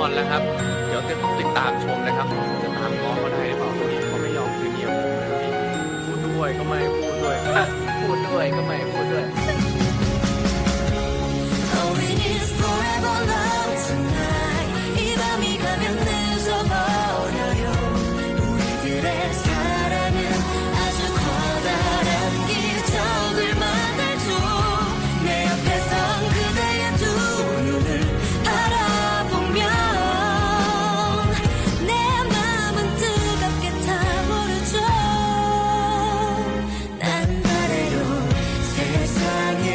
อนแล้วครับเดี๋ยวจะติดตามชมนะครับจะตามง้อเขาได้หรือเปล่าวันนี้เขาไม่ยอมคืนเดียวผมเลยพูดด้วยก็ไม่พูดด้วย พูดด้วยก็ไม่พูดด้วย All we need is forever love tonight 이 밤이 가면 늦어버려요 우리들의 사랑은 아주 커다란 기적을 만들죠 내 옆에 선 그대의 두 눈을 바라보면 내 마음은 뜨겁게 타오르죠 난 바래요 세상에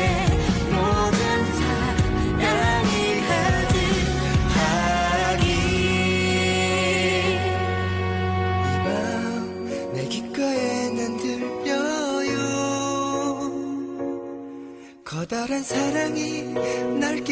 모든 사랑이 가득하길 이밤 내 귓가에는 들려요 커다란 사랑이 날 깨